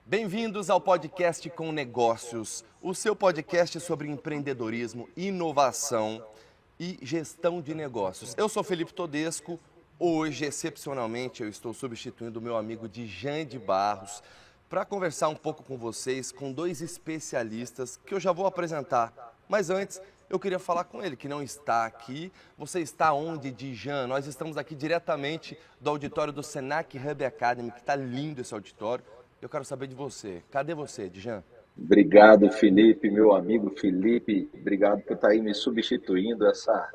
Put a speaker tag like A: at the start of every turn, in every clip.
A: Bem-vindos ao podcast Com Negócios, o seu podcast sobre empreendedorismo, inovação e gestão de negócios. Eu sou Felipe Todesco, hoje, excepcionalmente, eu estou substituindo o meu amigo Djan de Barros para conversar um pouco com vocês, com dois especialistas que eu já vou apresentar. Mas antes, eu queria falar com ele, que não está aqui. Você está onde, Djan? Nós estamos aqui diretamente do auditório do Senac Hub Academy, que está lindo esse auditório. Eu quero saber de você. Cadê você, Djan?
B: Obrigado, Felipe, meu amigo Felipe. Obrigado por estar aí me substituindo essa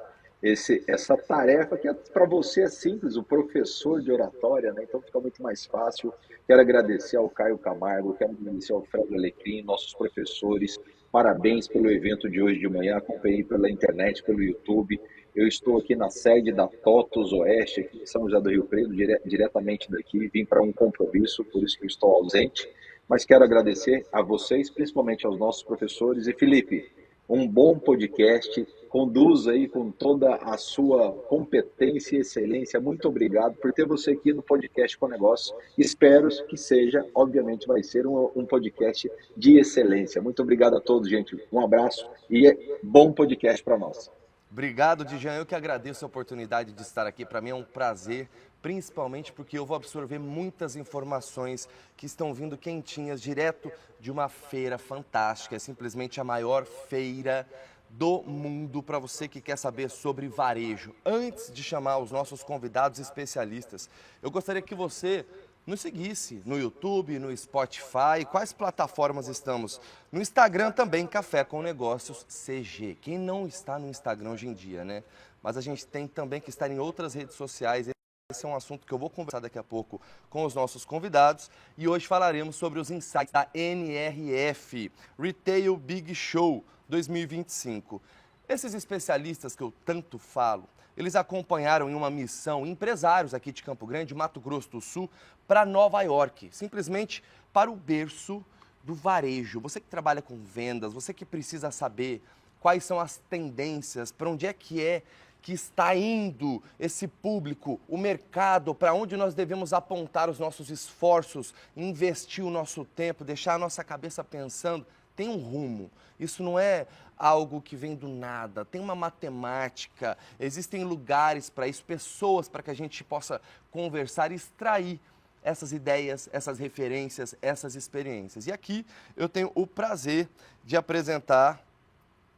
B: tarefa que para você é simples, o professor de oratória, né? Então fica muito mais fácil. Quero agradecer ao Caio Camargo, quero agradecer ao Fred Alecrim, nossos professores. Parabéns pelo evento de hoje de manhã. Acompanhei pela internet, pelo YouTube. Eu estou aqui na sede da TOTUS Oeste, aqui em São José do Rio Preto, diretamente daqui. Vim para um compromisso, por isso que eu estou ausente. Mas quero agradecer a vocês, principalmente aos nossos professores. E Felipe, um bom podcast, conduz aí com toda a sua competência e excelência. Muito obrigado por ter você aqui no podcast Com Negócios. Espero que seja, obviamente vai ser um podcast de excelência. Muito obrigado a todos, gente. Um abraço e bom podcast para nós.
A: Obrigado, Djan. Eu que agradeço a oportunidade de estar aqui. Para mim é um prazer, principalmente porque eu vou absorver muitas informações que estão vindo quentinhas, direto de uma feira fantástica. É simplesmente a maior feira do mundo para você que quer saber sobre varejo. Antes de chamar os nossos convidados especialistas, eu gostaria que você nos seguisse no YouTube, no Spotify. Quais plataformas estamos? No Instagram também, Café com Negócios CG. Quem não está no Instagram hoje em dia, né? Mas a gente tem também que estar em outras redes sociais. Esse é um assunto que eu vou conversar daqui a pouco com os nossos convidados. E hoje falaremos sobre os insights da NRF, Retail Big Show 2025. Esses especialistas que eu tanto falo, eles acompanharam em uma missão empresários aqui de Campo Grande, Mato Grosso do Sul, para Nova York, simplesmente para o berço do varejo. Você que trabalha com vendas, você que precisa saber quais são as tendências, para onde é que está indo esse público, o mercado, para onde nós devemos apontar os nossos esforços, investir o nosso tempo, deixar a nossa cabeça pensando. Tem um rumo. Isso não é algo que vem do nada. Tem uma matemática, existem lugares para isso, pessoas para que a gente possa conversar e extrair essas ideias, essas referências, essas experiências. E aqui eu tenho o prazer de apresentar,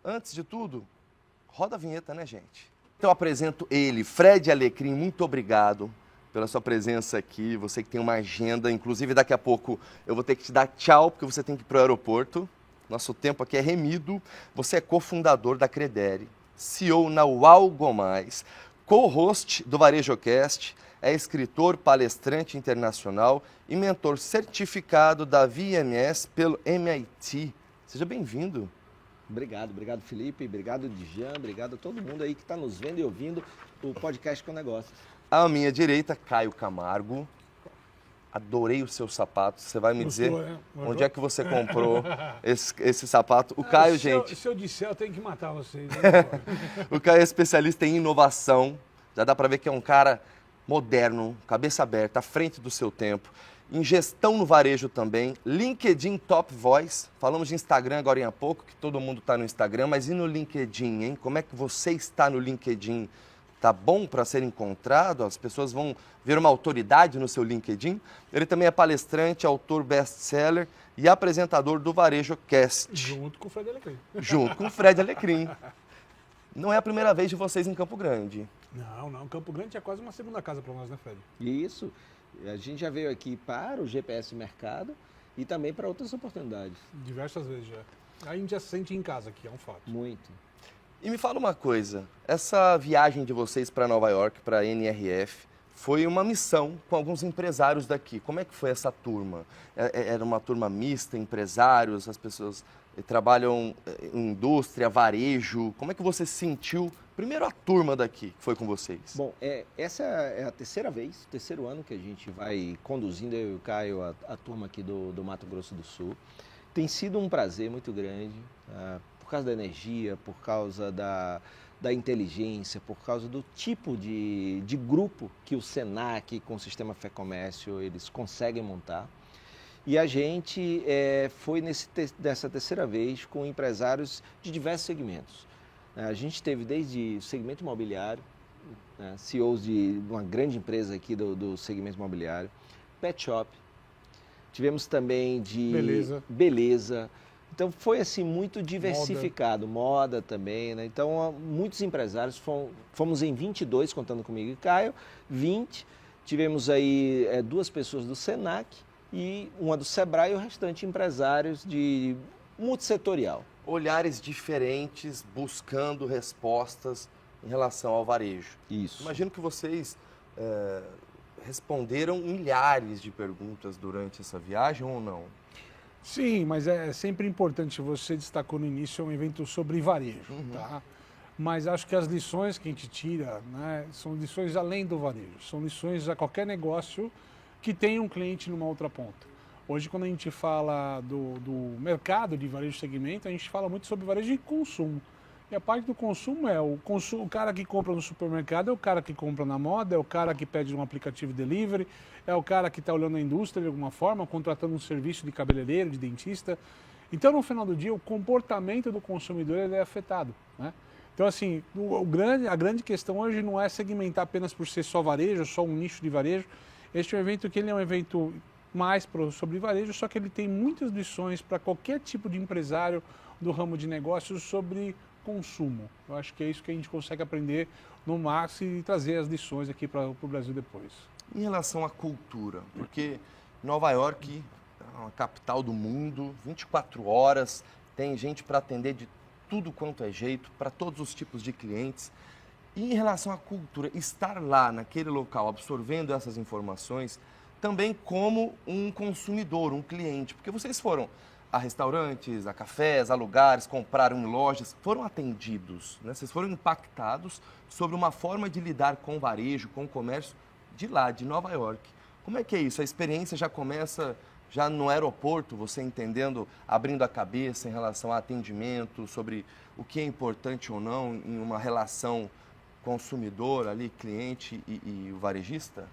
A: antes de tudo, roda a vinheta, né, gente? Então eu apresento ele, Fred Alecrim, muito obrigado pela sua presença aqui. Você que tem uma agenda, inclusive daqui a pouco eu vou ter que te dar tchau, porque você tem que ir para o aeroporto. Nosso tempo aqui é remido. Você é cofundador da Credere, CEO na Algo Mais, co-host do VarejoCast, é escritor, palestrante internacional e mentor certificado da VMS pelo MIT. Seja bem-vindo.
C: Obrigado Felipe, obrigado Djan, obrigado a todo mundo aí que está nos vendo e ouvindo o podcast Com Negócios.
A: À minha direita, Caio Camargo. Adorei os seus sapatos. Você vai me dizer onde é que você comprou esse sapato? O Caio, gente...
D: Se eu disser, eu tenho que matar vocês.
A: O Caio é especialista em inovação. Já dá para ver que é um cara moderno, cabeça aberta, à frente do seu tempo. Em gestão no varejo também. LinkedIn Top Voice. Falamos de Instagram agora há pouco, que todo mundo está no Instagram. Mas e no LinkedIn, hein? Como é que você está no LinkedIn? Tá bom para ser encontrado? As pessoas vão ver uma autoridade no seu LinkedIn. Ele também é palestrante, autor best-seller e apresentador do VarejoCast.
D: Junto com o Fred Alecrim.
A: Junto com o Fred Alecrim. Não é a primeira vez de vocês em Campo Grande.
D: Não. Campo Grande é quase uma segunda casa para nós, né, Fred?
C: Isso, a gente já veio aqui para o GPS Mercado e também para outras oportunidades.
D: Diversas vezes já. A gente já se sente em casa aqui, é um fato.
C: Muito.
A: E me fala uma coisa, essa viagem de vocês para Nova York, para a NRF, foi uma missão com alguns empresários daqui. Como é que foi essa turma? Era uma turma mista, empresários, as pessoas trabalham em indústria, varejo. Como é que você sentiu, primeiro a turma daqui que foi com vocês?
C: Bom, essa é a terceira vez, terceiro ano que a gente vai conduzindo, eu e o Caio, a turma aqui do Mato Grosso do Sul. Tem sido um prazer muito grande, por causa da energia, por causa da inteligência, por causa do tipo de grupo que o Senac com o Sistema Fé Comércio eles conseguem montar. E a gente foi nessa terceira vez com empresários de diversos segmentos. A gente teve desde o segmento imobiliário, CEOs de uma grande empresa aqui do segmento imobiliário, pet shop, tivemos também de beleza. Então foi assim muito diversificado, moda também, né? Então muitos empresários, fomos em 22, contando comigo e Caio, 20, tivemos aí 2 pessoas do Senac e uma do Sebrae e o restante empresários de multissetorial.
A: Olhares diferentes, buscando respostas em relação ao varejo.
C: Isso.
A: Imagino que vocês responderam milhares de perguntas durante essa viagem ou não?
D: Sim, mas é sempre importante, você destacou no início, é um evento sobre varejo, tá? Mas acho que as lições que a gente tira, né, são lições além do varejo, são lições a qualquer negócio que tenha um cliente numa outra ponta. Hoje, quando a gente fala do mercado de varejo segmento, a gente fala muito sobre varejo de consumo. E a parte do consumo é o cara que compra no supermercado, é o cara que compra na moda, é o cara que pede um aplicativo delivery, é o cara que está olhando a indústria de alguma forma, contratando um serviço de cabeleireiro, de dentista. Então, no final do dia, o comportamento do consumidor ele é afetado, né? Então, assim, a grande questão hoje não é segmentar apenas por ser só varejo, só um nicho de varejo. Este é um evento que ele é um evento mais sobre varejo, só que ele tem muitas lições para qualquer tipo de empresário do ramo de negócios sobre consumo. Eu acho que é isso que a gente consegue aprender no máximo e trazer as lições aqui para o Brasil depois.
A: Em relação à cultura, porque Nova York é uma capital do mundo, 24 horas, tem gente para atender de tudo quanto é jeito, para todos os tipos de clientes. E em relação à cultura, estar lá naquele local, absorvendo essas informações, também como um consumidor, um cliente, porque vocês foram a restaurantes, a cafés, a lugares, compraram em lojas, foram atendidos, né? Vocês foram impactados sobre uma forma de lidar com o varejo, com o comércio de lá, de Nova York. Como é que é isso? A experiência já começa já no aeroporto, você entendendo, abrindo a cabeça em relação a atendimento, sobre o que é importante ou não em uma relação consumidor ali, cliente e o varejista?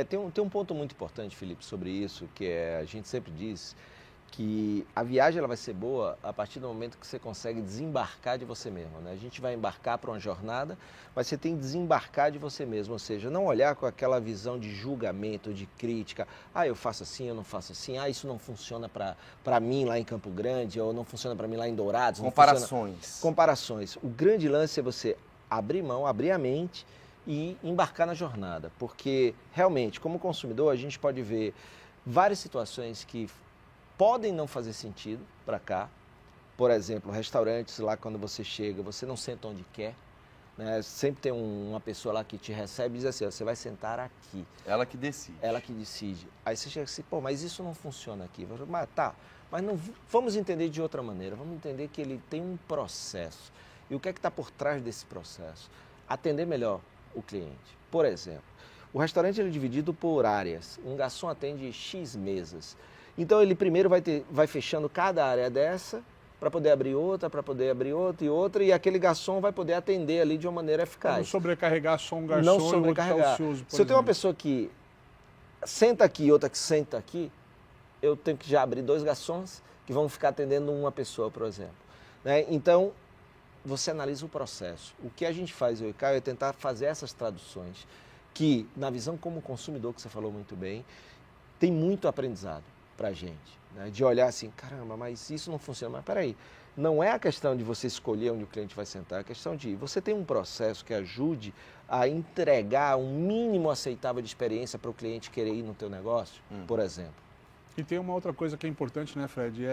C: Tem um ponto muito importante, Felipe, sobre isso, que a gente sempre diz que a viagem ela vai ser boa a partir do momento que você consegue desembarcar de você mesmo, né? A gente vai embarcar para uma jornada, mas você tem que desembarcar de você mesmo, ou seja, não olhar com aquela visão de julgamento, de crítica. Eu faço assim, eu não faço assim. Isso não funciona para mim lá em Campo Grande, ou não funciona para mim lá em Dourados. Comparações. O grande lance é você abrir mão, abrir a mente e embarcar na jornada, porque realmente, como consumidor, a gente pode ver várias situações que podem não fazer sentido para cá. Por exemplo, restaurantes lá, quando você chega, você não senta onde quer, né? Sempre tem uma pessoa lá que te recebe e diz assim, você vai sentar aqui.
A: Ela que decide.
C: Ela que decide. Aí você chega assim, mas isso não funciona aqui. Mas não, vamos entender de outra maneira, vamos entender que ele tem um processo. E o que é que está por trás desse processo? Atender melhor o cliente. Por exemplo, o restaurante ele é dividido por áreas. Um garçom atende X mesas. Então ele primeiro vai fechando cada área dessa para poder abrir outra, e outra, e aquele garçom vai poder atender ali de uma maneira eficaz.
D: Não sobrecarregar só um garçom.
C: Não sobrecarregar. Se eu tenho uma pessoa que senta aqui e outra que senta aqui, eu tenho que já abrir 2 garçons que vão ficar atendendo uma pessoa, por exemplo, né? Então, você analisa o processo. O que a gente faz, eu e Caio, é tentar fazer essas traduções que, na visão como consumidor, que você falou muito bem, tem muito aprendizado para a gente, né? De olhar assim, caramba, mas isso não funciona. Mas peraí, não é a questão de você escolher onde o cliente vai sentar, é a questão de você ter um processo que ajude a entregar um mínimo aceitável de experiência para o cliente querer ir no teu negócio, por exemplo.
D: E tem uma outra coisa que é importante, né, Fred?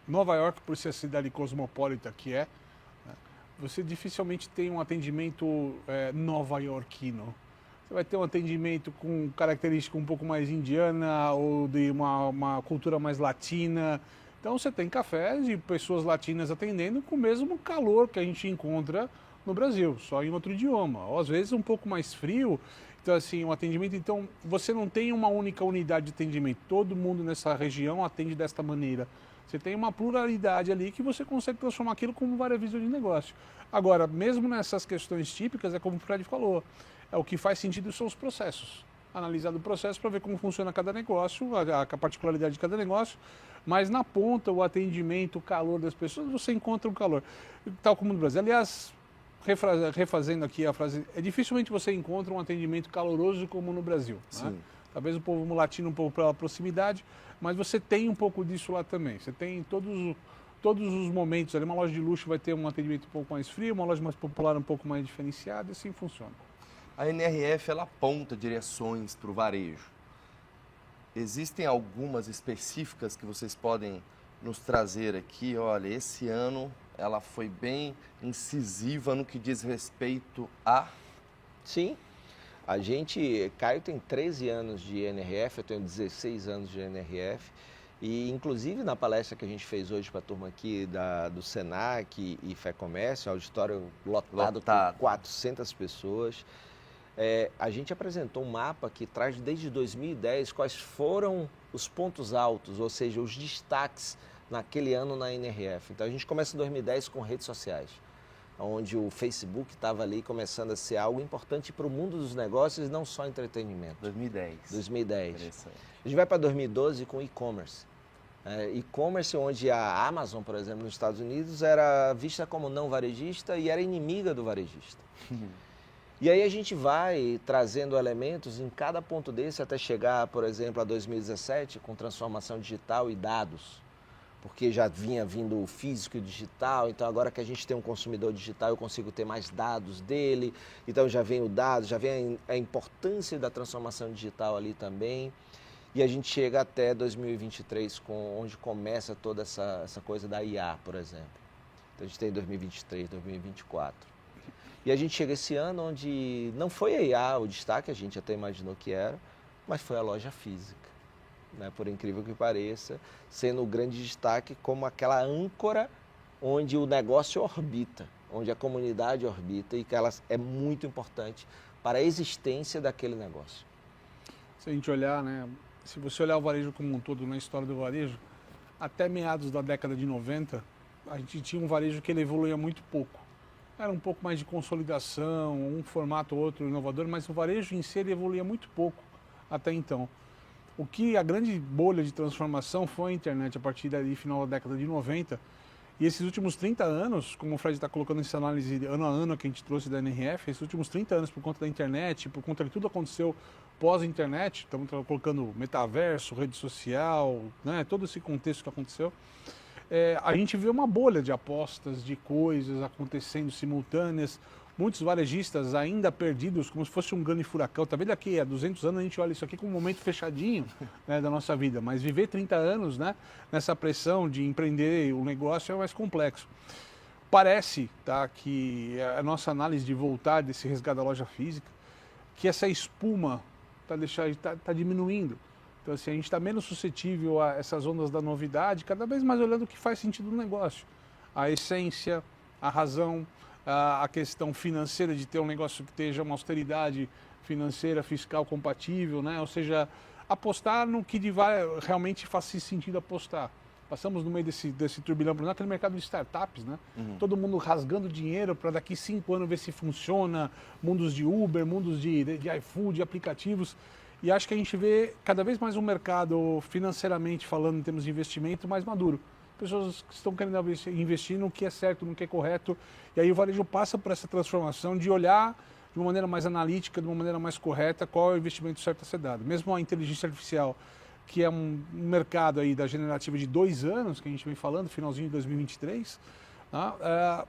D: Nova York, por ser a cidade cosmopolita que né, você dificilmente tem um atendimento nova-iorquino. Você vai ter um atendimento com característica um pouco mais indiana ou de uma cultura mais latina. Então você tem cafés de pessoas latinas atendendo com o mesmo calor que a gente encontra no Brasil, só em outro idioma. Ou às vezes um pouco mais frio. Então assim, um atendimento, então você não tem uma única unidade de atendimento. Todo mundo nessa região atende desta maneira. Você tem uma pluralidade ali que você consegue transformar aquilo como várias visões de negócio. Agora, mesmo nessas questões típicas, é como o Fred falou, o que faz sentido são os processos. analisado o processo para ver como funciona cada negócio, a particularidade de cada negócio, mas na ponta, o atendimento, o calor das pessoas, você encontra um calor, tal como no Brasil. Aliás, refazendo aqui a frase, dificilmente você encontra um atendimento caloroso como no Brasil. Né? Talvez o povo latino um pouco pela proximidade, mas você tem um pouco disso lá também. Você tem todos os momentos ali. Uma loja de luxo vai ter um atendimento um pouco mais frio, uma loja mais popular um pouco mais diferenciada, e assim funciona.
A: A NRF, ela aponta direções para o varejo. Existem algumas específicas que vocês podem nos trazer aqui? Olha, esse ano ela foi bem incisiva no que diz respeito a...
C: Sim, a gente, Caio tem 13 anos de NRF, eu tenho 16 anos de NRF, e inclusive na palestra que a gente fez hoje para a turma aqui do Senac e Fé Comércio, auditório lotado com 400 pessoas, a gente apresentou um mapa que traz desde 2010 quais foram os pontos altos, ou seja, os destaques naquele ano na NRF. Então a gente começa em 2010 com redes sociais, onde o Facebook estava ali começando a ser algo importante para o mundo dos negócios, não só entretenimento. 2010.
A: Interessante.
C: A gente vai para 2012 com e-commerce. E-commerce onde a Amazon, por exemplo, nos Estados Unidos, era vista como não varejista e era inimiga do varejista. E aí a gente vai trazendo elementos em cada ponto desse até chegar, por exemplo, a 2017 com transformação digital e dados. Porque já vinha vindo o físico e o digital, então agora que a gente tem um consumidor digital, eu consigo ter mais dados dele, então já vem o dado, já vem a importância da transformação digital ali também, e a gente chega até 2023, onde começa toda essa coisa da IA, por exemplo. Então a gente tem 2023, 2024. E a gente chega esse ano onde não foi a IA o destaque, a gente até imaginou que era, mas foi a loja física. Né, por incrível que pareça, sendo o grande destaque como aquela âncora onde o negócio orbita, onde a comunidade orbita e que ela é muito importante para a existência daquele negócio.
D: Se a gente olhar, né, se você olhar o varejo como um todo na história do varejo, até meados da década de 90, a gente tinha um varejo que ele evoluía muito pouco. Era um pouco mais de consolidação, um formato ou outro inovador, mas o varejo em si ele evoluía muito pouco até então. O que a grande bolha de transformação foi a internet a partir daí, final da década de 90. E esses últimos 30 anos, como o Fred está colocando essa análise ano a ano que a gente trouxe da NRF, esses últimos 30 anos por conta da internet, por conta de tudo que aconteceu pós-internet, estamos colocando metaverso, rede social, né, todo esse contexto que aconteceu, a gente vê uma bolha de apostas, de coisas acontecendo simultâneas, muitos varejistas ainda perdidos, como se fosse um grande furacão. Talvez daqui a 200 anos a gente olha isso aqui como um momento fechadinho, né, da nossa vida, mas viver 30 anos, né, nessa pressão de empreender o negócio é mais complexo. Parece, tá, que a nossa análise de voltar desse resgate da loja física, que essa espuma tá diminuindo. Então, assim, a gente está menos suscetível a essas ondas da novidade, cada vez mais olhando o que faz sentido no negócio. A essência, a razão, a questão financeira de ter um negócio que esteja uma austeridade financeira, fiscal compatível, né? Ou seja, apostar no que realmente faz sentido apostar. Passamos no meio desse turbilhão, naquele mercado de startups, né? Todo mundo rasgando dinheiro para daqui 5 anos ver se funciona, mundos de Uber, mundos de iFood, aplicativos. E acho que a gente vê cada vez mais um mercado, financeiramente falando, em termos de investimento, mais maduro. Pessoas que estão querendo investir no que é certo, no que é correto. E aí o varejo passa por essa transformação de olhar de uma maneira mais analítica, de uma maneira mais correta, qual é o investimento certo a ser dado. Mesmo a inteligência artificial, que é um mercado aí da generativa de 2 anos, que a gente vem falando, finalzinho de 2023, né?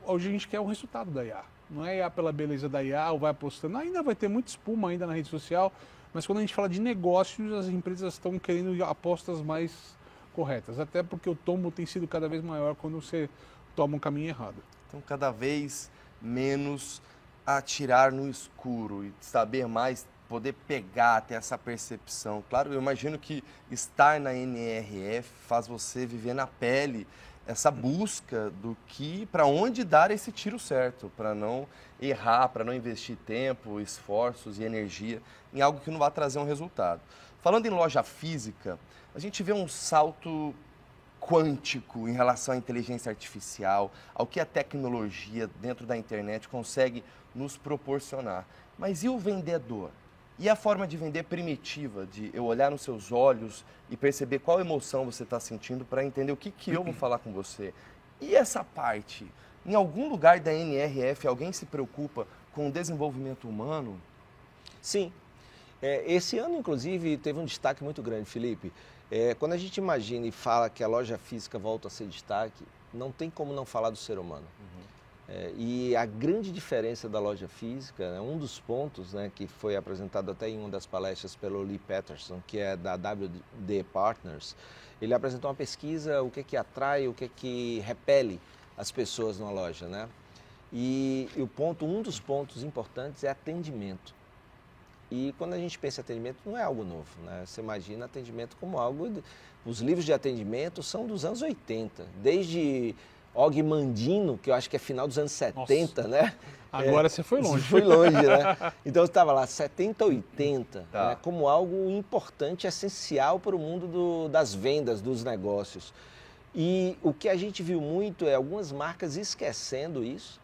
D: Hoje a gente quer o resultado da IA. Não é IA pela beleza da IA, ou vai apostando. Ainda vai ter muita espuma ainda na rede social, mas quando a gente fala de negócios, as empresas estão querendo apostas mais corretas, até porque o tombo tem sido cada vez maior quando você toma um caminho errado.
A: Então, cada vez menos atirar no escuro e saber mais, poder pegar, ter essa percepção. Claro, eu imagino que estar na NRF faz você viver na pele essa busca do que, para onde dar esse tiro certo, para não errar, para não investir tempo, esforços e energia em algo que não vai trazer um resultado. Falando em loja física, a gente vê um salto quântico em relação à inteligência artificial, ao que a tecnologia dentro da internet consegue nos proporcionar. Mas e o vendedor? E a forma de vender primitiva, de eu olhar nos seus olhos e perceber qual emoção você está sentindo para entender o que eu vou falar com você. E essa parte, em algum lugar da NRF, alguém se preocupa com o desenvolvimento humano?
C: Sim. Esse ano, inclusive, teve um destaque muito grande, Felipe. Quando a gente imagina e fala que a loja física volta a ser destaque, não tem como não falar do ser humano. E a grande diferença da loja física, né, um dos pontos, né, que foi apresentado até em uma das palestras pelo Lee Patterson, que é da WD Partners, ele apresentou uma pesquisa, o que atrai, o que repele as pessoas numa loja, né? E um dos pontos importantes é atendimento. E quando a gente pensa em atendimento, não é algo novo, né? Você imagina atendimento como algo... Os livros de atendimento são dos anos 80, desde Og Mandino, que eu acho que é final dos anos 70, Nossa. Né?
D: Agora você foi longe.
C: Foi longe, né? Então eu estava lá, 70, 80, né? Como algo importante, essencial para o mundo das vendas, dos negócios. E o que a gente viu muito é algumas marcas esquecendo isso,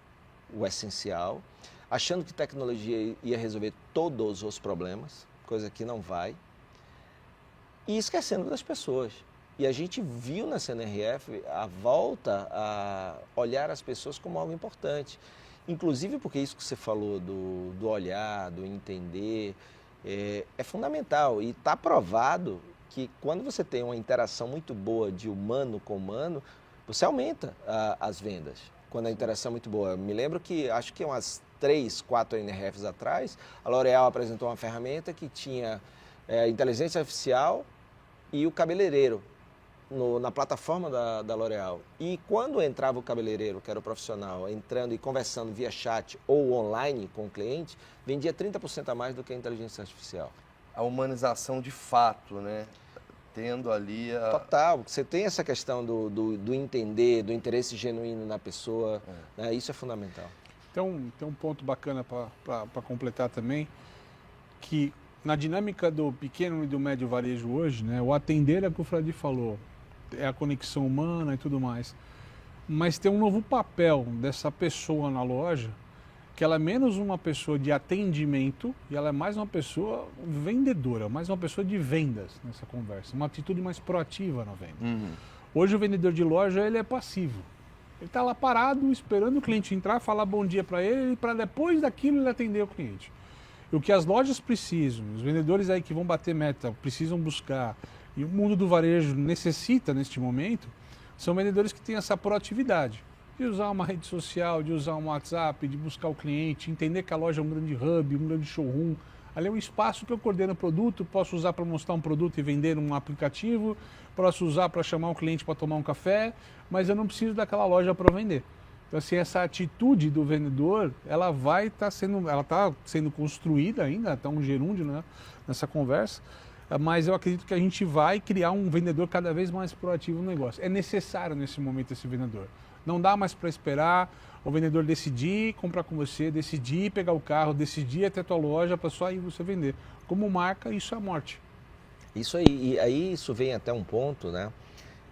C: o essencial, achando que tecnologia ia resolver todos os problemas, coisa que não vai, e esquecendo das pessoas. E a gente viu na CNRF a volta a olhar as pessoas como algo importante. Inclusive porque isso que você falou do olhar, do entender, é fundamental. E está provado que quando você tem uma interação muito boa de humano com humano, você aumenta as vendas. Quando a interação é muito boa. Eu me lembro que, acho que umas 3, 4 NRFs atrás, a L'Oréal apresentou uma ferramenta que tinha inteligência artificial e o cabeleireiro na plataforma da L'Oréal. E quando entrava o cabeleireiro, que era o profissional, entrando e conversando via chat ou online com o cliente, vendia 30% a mais do que a inteligência artificial.
A: A humanização de fato, né? Tendo ali a...
C: Total, você tem essa questão do entender, do interesse genuíno na pessoa, né? Isso é fundamental.
D: Então, tem um ponto bacana para completar também, que na dinâmica do pequeno e do médio varejo hoje, né, o atender é o que o Fred falou, é a conexão humana e tudo mais, mas tem um novo papel dessa pessoa na loja, que ela é menos uma pessoa de atendimento e ela é mais uma pessoa vendedora, mais uma pessoa de vendas nessa conversa, uma atitude mais proativa na venda. Hoje o vendedor de loja ele é passivo. Ele está lá parado, esperando o cliente entrar, falar bom dia para ele, para depois daquilo ele atender o cliente. E o que as lojas precisam, os vendedores aí que vão bater meta, precisam buscar, e o mundo do varejo necessita neste momento, são vendedores que têm essa proatividade. De usar uma rede social, de usar um WhatsApp, de buscar o cliente, entender que a loja é um grande hub, um grande showroom. Ali é um espaço que eu coordeno o produto, posso usar para mostrar um produto e vender um aplicativo, posso usar para chamar um cliente para tomar um café, mas eu não preciso daquela loja para vender. Então, assim, essa atitude do vendedor, ela está sendo construída ainda, está um gerúndio, né, nessa conversa, mas eu acredito que a gente vai criar um vendedor cada vez mais proativo no negócio. É necessário nesse momento esse vendedor. Não dá mais para esperar o vendedor decidir comprar com você, decidir pegar o carro, decidir ir até a tua loja para só aí você vender. Como marca, isso é a morte.
C: Isso aí, e aí isso vem até um ponto, né,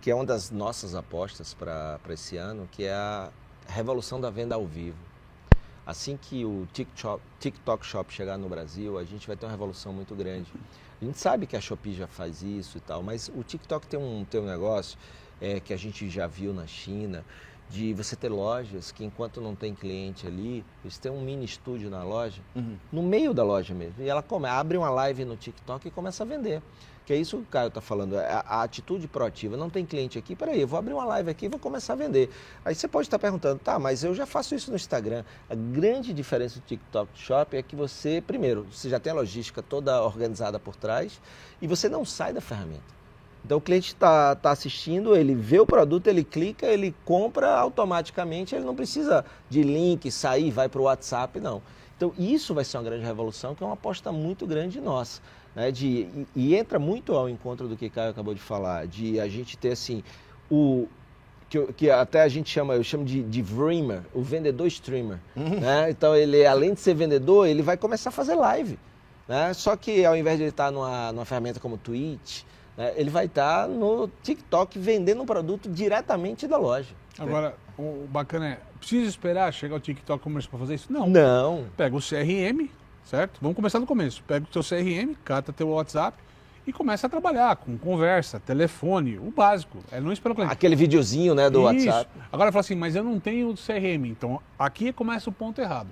C: que é uma das nossas apostas para esse ano, que é a revolução da venda ao vivo. Assim que o TikTok Shop chegar no Brasil, a gente vai ter uma revolução muito grande. A gente sabe que a Shopee já faz isso e tal, mas o TikTok tem um negócio que a gente já viu na China, de você ter lojas que enquanto não tem cliente ali, eles têm um mini estúdio na loja, no meio da loja mesmo. E ela abre uma live no TikTok e começa a vender. Que é isso que o Caio está falando, a atitude proativa. Não tem cliente aqui, peraí, eu vou abrir uma live aqui e vou começar a vender. Aí você pode estar perguntando, tá, mas eu já faço isso no Instagram. A grande diferença do TikTok Shop é que você, primeiro, você já tem a logística toda organizada por trás e você não sai da ferramenta. Então o cliente está assistindo, ele vê o produto, ele clica, ele compra automaticamente, ele não precisa de link, sair, vai para o WhatsApp, não. Então isso vai ser uma grande revolução, que é uma aposta muito grande nossa. Né, e entra muito ao encontro do que o Caio acabou de falar, de a gente ter assim, que até a gente eu chamo de Vreamer, o vendedor streamer. Né? Então ele, além de ser vendedor, ele vai começar a fazer live. Né? Só que ao invés de ele estar numa ferramenta como Twitch, né, ele vai estar no TikTok vendendo um produto diretamente da loja.
D: Agora, o bacana é, precisa esperar chegar o TikTok Commerce para fazer isso? Não.
C: Não.
D: Pega o CRM, certo? Vamos começar do começo. Pega o teu CRM, cata teu WhatsApp e começa a trabalhar com conversa, telefone, o básico. É não esperar o cliente.
C: Aquele videozinho, né, do
D: Isso.
C: WhatsApp.
D: Agora fala assim, mas eu não tenho CRM. Então, aqui começa o ponto errado.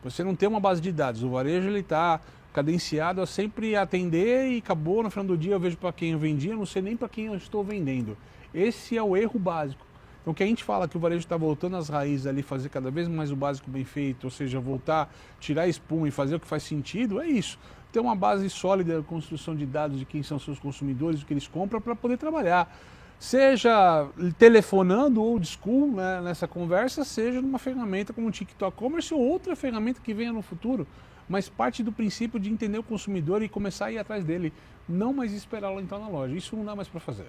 D: Você não tem uma base de dados. O varejo, ele está cadenciado a sempre atender e acabou, no final do dia eu vejo para quem eu vendia, não sei nem para quem eu estou vendendo. Esse é o erro básico. Então, o que a gente fala que o varejo está voltando às raízes ali, fazer cada vez mais o básico bem feito, ou seja, voltar, tirar a espuma e fazer o que faz sentido, é isso. Ter uma base sólida, construção de dados de quem são seus consumidores, o que eles compram para poder trabalhar. Seja telefonando old school, né, nessa conversa, seja numa ferramenta como o TikTok Commerce ou outra ferramenta que venha no futuro. Mas parte do princípio de entender o consumidor e começar a ir atrás dele, não mais esperá-lo entrar na loja. Isso não dá mais para fazer.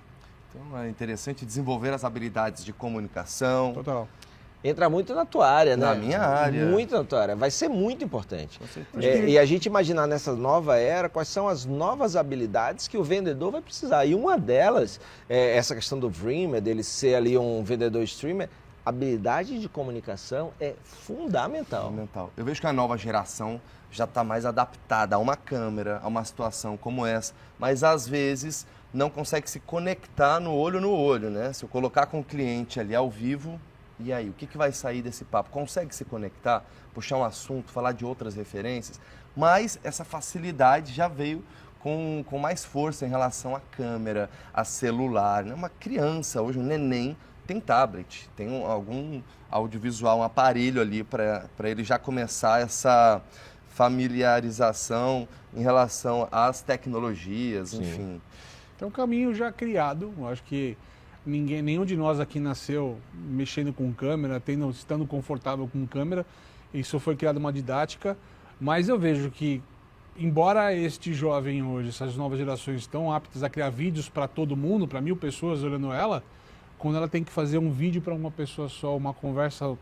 A: Então é interessante desenvolver as habilidades de comunicação.
D: Total.
C: Entra muito na tua área, né?
A: Na minha área.
C: Muito na tua área. Vai ser muito importante.
A: Com certeza.
C: E a gente imaginar nessa nova era quais são as novas habilidades que o vendedor vai precisar. E uma delas, essa questão do Dreamer, dele ser ali um vendedor streamer, habilidade de comunicação é fundamental.
A: Fundamental. Eu vejo que a nova geração já está mais adaptada a uma câmera, a uma situação como essa, mas às vezes não consegue se conectar no olho, né? Se eu colocar com o cliente ali ao vivo, e aí, o que vai sair desse papo? Consegue se conectar, puxar um assunto, falar de outras referências? Mas essa facilidade já veio com mais força em relação à câmera, a celular, né? Uma criança, hoje um neném, tem tablet, tem algum audiovisual, um aparelho ali para ele já começar essa familiarização em relação às tecnologias,
C: Sim.
A: enfim.
D: Então, um caminho já criado. Eu acho que nenhum de nós aqui nasceu mexendo com câmera, estando confortável com câmera. Isso foi criado uma didática. Mas eu vejo que, embora este jovem hoje, essas novas gerações estão aptas a criar vídeos para todo mundo, para 1000 pessoas olhando ela, quando ela tem que fazer um vídeo para uma pessoa só, uma conversa